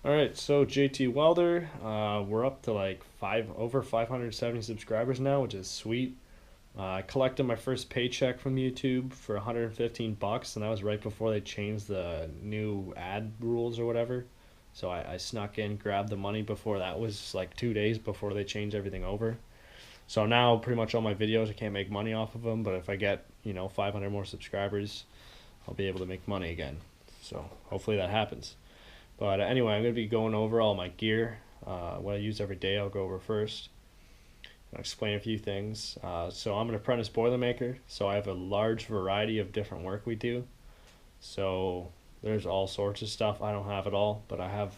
Alright, so JT Welder, we're up to like over 570 subscribers now, which is sweet. I collected my first paycheck from YouTube for 115 bucks, and that was right before they changed the new ad rules or whatever. So I snuck in, grabbed the money before that was like 2 days before they changed everything over. So now pretty much all my videos I can't make money off of them, but if I get 500 more subscribers, I'll be able to make money again. So hopefully that happens. But anyway, I'm going to be going over all my gear, what I use every day. I'll go over first. I'll explain a few things. So I'm an apprentice Boilermaker, so I have a large variety of different work we do. So there's all sorts of stuff. I don't have it all, but I have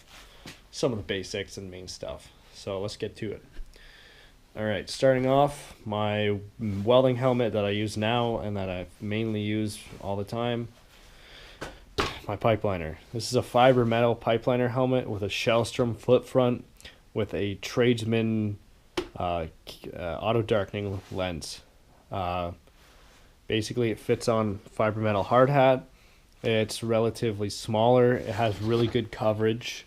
some of the basics and main stuff. So let's get to it. Alright, starting off, my welding helmet that I use now and that I mainly use all the time, my pipeliner. This is a fiber metal pipeliner helmet with a Shellstrom flip front with a tradesman auto darkening lens. Basically, it fits on fiber metal hard hat. It's relatively smaller. It has really good coverage.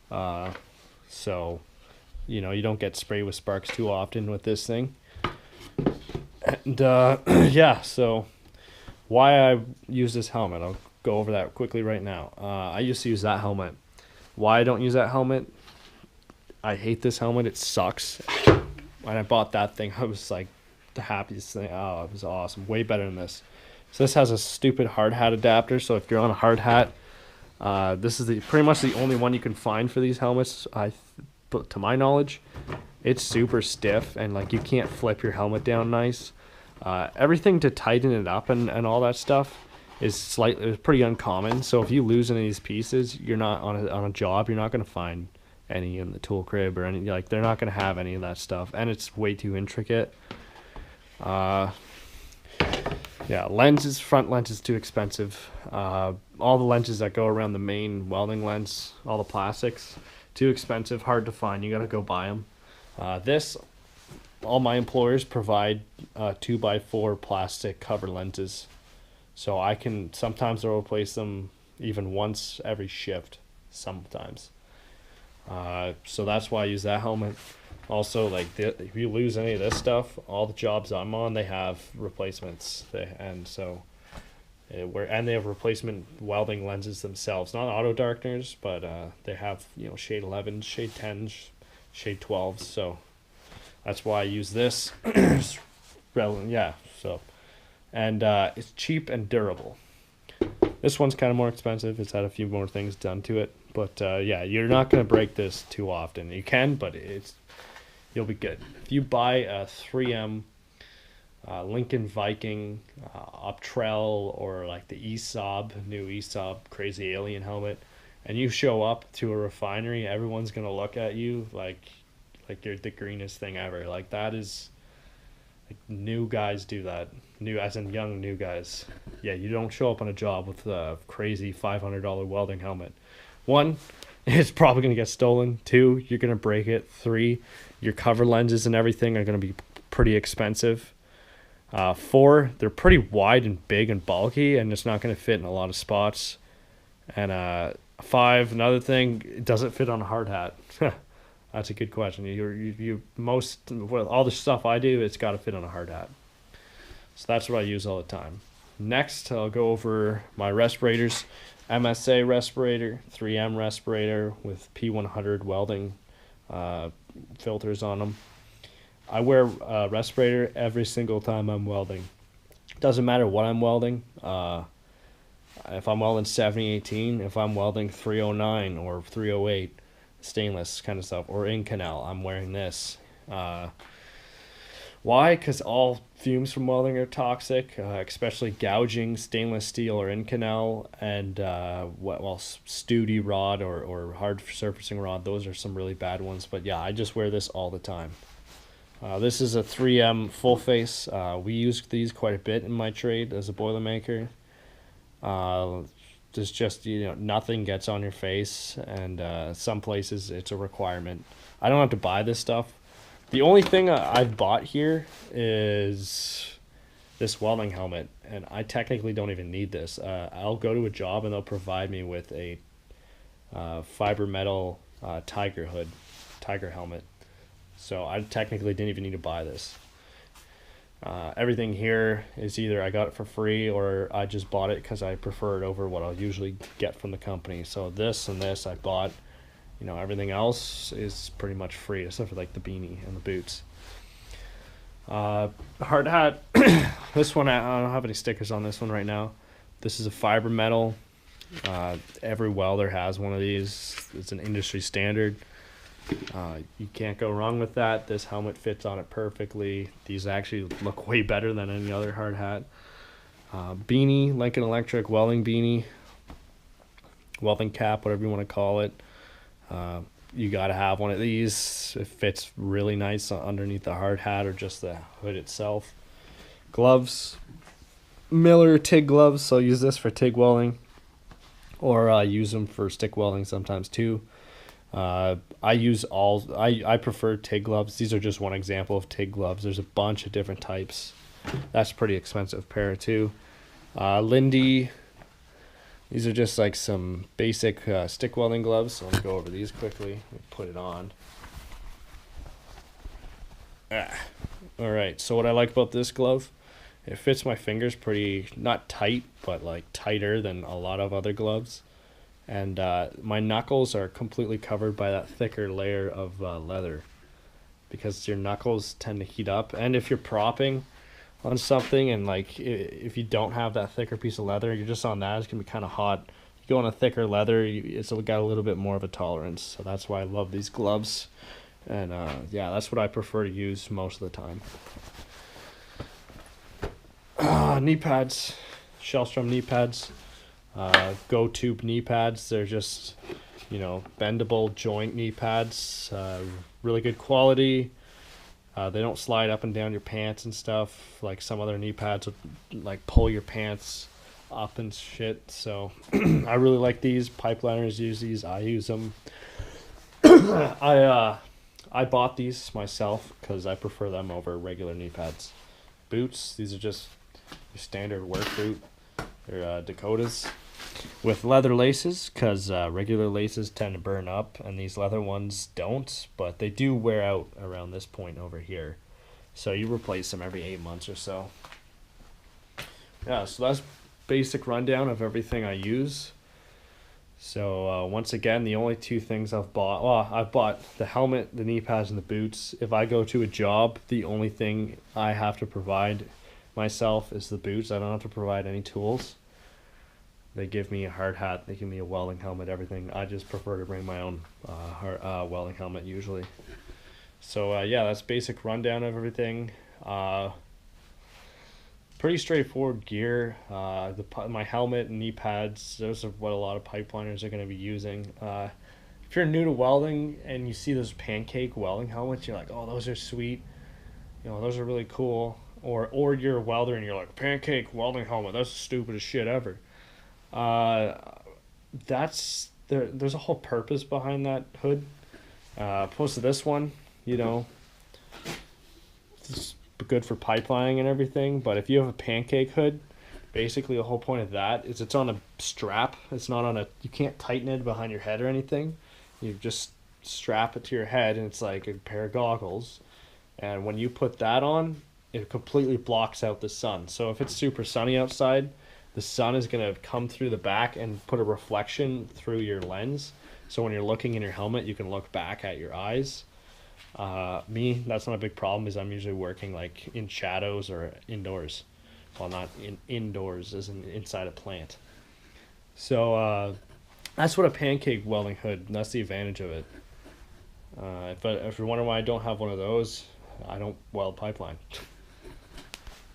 So, you don't get sprayed with sparks too often with this thing. And yeah, so why I use this helmet, I'll go over that quickly right now. I used to use that helmet. Why I don't use that helmet? I hate this helmet. It sucks. When I bought that thing, I was like the happiest thing. Oh, it was awesome. Way better than this. So this has a stupid hard hat adapter. So if you're on a hard hat, this is pretty much the only one you can find for these helmets. But to my knowledge, it's super stiff and like you can't flip your helmet down nice. Everything to tighten it up and all that stuff is pretty uncommon. So if you lose any of these pieces, you're not on a job, you're not going to find any in the tool crib or any, like they're not going to have any of that stuff, and it's way too intricate. Yeah, front lens is too expensive. All the lenses that go around the main welding lens, all the plastics, too expensive, hard to find. You got to go buy them. All my employers provide 2x4 plastic cover lenses. So sometimes I'll replace them even once every shift, sometimes. So that's why I use that helmet. Also, like if you lose any of this stuff, all the jobs I'm on, they have replacements. They have replacement welding lenses themselves, not auto darkeners, but they have shade 11, shade 10, shade 12. So that's why I use this. Yeah. So. And it's cheap and durable. This one's kind of more expensive. It's had a few more things done to it. But yeah, you're not going to break this too often. You can, but you'll be good. If you buy a 3M Lincoln Viking Uptrell or like the new ESOB Crazy Alien helmet, and you show up to a refinery, everyone's going to look at you like you're the greenest thing ever. Like that is... Like new guys do that. As in young new guys. Yeah, you don't show up on a job with a crazy $500 welding helmet. 1, it's probably going to get stolen. 2, you're going to break it. 3, your cover lenses and everything are going to be pretty expensive. 4, they're pretty wide and big and bulky, and it's not going to fit in a lot of spots. And 5, another thing, it doesn't fit on a hard hat. That's a good question. All the stuff I do, it's got to fit on a hard hat. So that's what I use all the time. Next, I'll go over my respirators. MSA respirator, 3M respirator with P100 welding filters on them. I wear a respirator every single time I'm welding. Doesn't matter what I'm welding. If I'm welding 7018, if I'm welding 309 or 308, stainless kind of stuff, or Inconel, I'm wearing this. Why? Because all fumes from welding are toxic, especially gouging stainless steel or Inconel, and Studi rod or hard surfacing rod. Those are some really bad ones. But yeah, I just wear this all the time. This is a 3M full face. We use these quite a bit in my trade as a Boilermaker. There's just nothing gets on your face, and some places it's a requirement. I don't have to buy this stuff. The only thing I've bought here is this welding helmet, and I technically don't even need this. I'll go to a job and they'll provide me with a fiber metal tiger helmet. So I technically didn't even need to buy this. Everything here is either I got it for free or I just bought it because I prefer it over what I'll usually get from the company. So this and this I bought. You know, everything else is pretty much free except for like the beanie and the boots. Hard hat. This one, I don't have any stickers on this one right now. This is a fiber metal. Every welder has one of these. It's an industry standard. You can't go wrong with that. This helmet fits on it perfectly. These actually look way better than any other hard hat. Beanie, like an electric welding beanie, welding cap, whatever you want to call it. You got to have one of these. It fits really nice underneath the hard hat or just the hood itself. Gloves, Miller Tig gloves. So I'll use this for TIG welding, or I use them for stick welding sometimes too. I prefer TIG gloves. These are just one example of TIG gloves. There's a bunch of different types. That's a pretty expensive pair too. Lindy. These are just like some basic stick welding gloves. So I'll go over these quickly. Put it on. All right. So what I like about this glove, it fits my fingers pretty, not tight, but like tighter than a lot of other gloves. And my knuckles are completely covered by that thicker layer of leather, because your knuckles tend to heat up. And if you're propping on something and like if you don't have that thicker piece of leather, you're just on that, it's gonna be kind of hot. You go on a thicker leather, it's got a little bit more of a tolerance. So that's why I love these gloves. And yeah, that's what I prefer to use most of the time. Knee pads, Shellstrom knee pads. Go tube knee pads. They're just, you know, bendable joint knee pads. Really good quality. They don't slide up and down your pants and stuff like some other knee pads would like pull your pants up and shit. So I really like these. Pipeliners use these. I use them. I bought these myself because I prefer them over regular knee pads. Boots. These are just your standard work boot. They're Dakotas with leather laces, because regular laces tend to burn up and these leather ones don't, but they do wear out around this point over here. So you replace them every 8 months or so. Yeah, so that's basic rundown of everything I use. So once again, the only two things I've bought, well, I've bought the helmet, the knee pads, and the boots. If I go to a job, the only thing I have to provide myself is the boots. I don't have to provide any tools. They give me a hard hat, they give me a welding helmet, everything. I just prefer to bring my own welding helmet usually. So yeah, that's basic rundown of everything. Pretty straightforward gear. My helmet and knee pads, those are what a lot of pipeliners are going to be using. If you're new to welding and you see those Pancake welding helmets, you're like, oh, those are sweet. You know, those are really cool. Or you're a welder and you're like, Pancake welding helmet, that's the stupidest shit ever. There's a whole purpose behind that hood. Opposed to this one, you know, it's good for pipelining and everything. But if you have a Pancake hood, basically the whole point of that is it's on a strap. It's not on you can't tighten it behind your head or anything. You just strap it to your head and it's like a pair of goggles. And when you put that on, it completely blocks out the sun. So if it's super sunny outside, the sun is going to come through the back and put a reflection through your lens. So when you're looking in your helmet, you can look back at your eyes. That's not a big problem because I'm usually working like in shadows or indoors. Well, not indoors, as in inside a plant. So that's what a Pancake welding hood, that's the advantage of it. If you're wondering why I don't have one of those, I don't weld pipeline.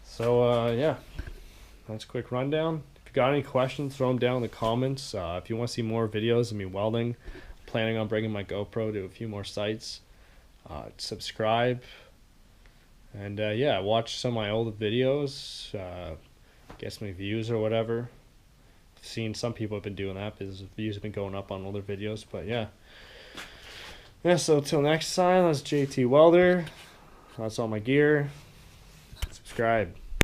So yeah, that's a quick rundown. If you got any questions, throw them down in the comments. If you want to see more videos of me welding, I'm planning on bringing my GoPro to a few more sites. Subscribe. And yeah, watch some of my old videos. Get some views or whatever. I've seen some people have been doing that because views have been going up on older videos. But yeah. Yeah, so till next time, that's JT Welder. That's all my gear. Subscribe.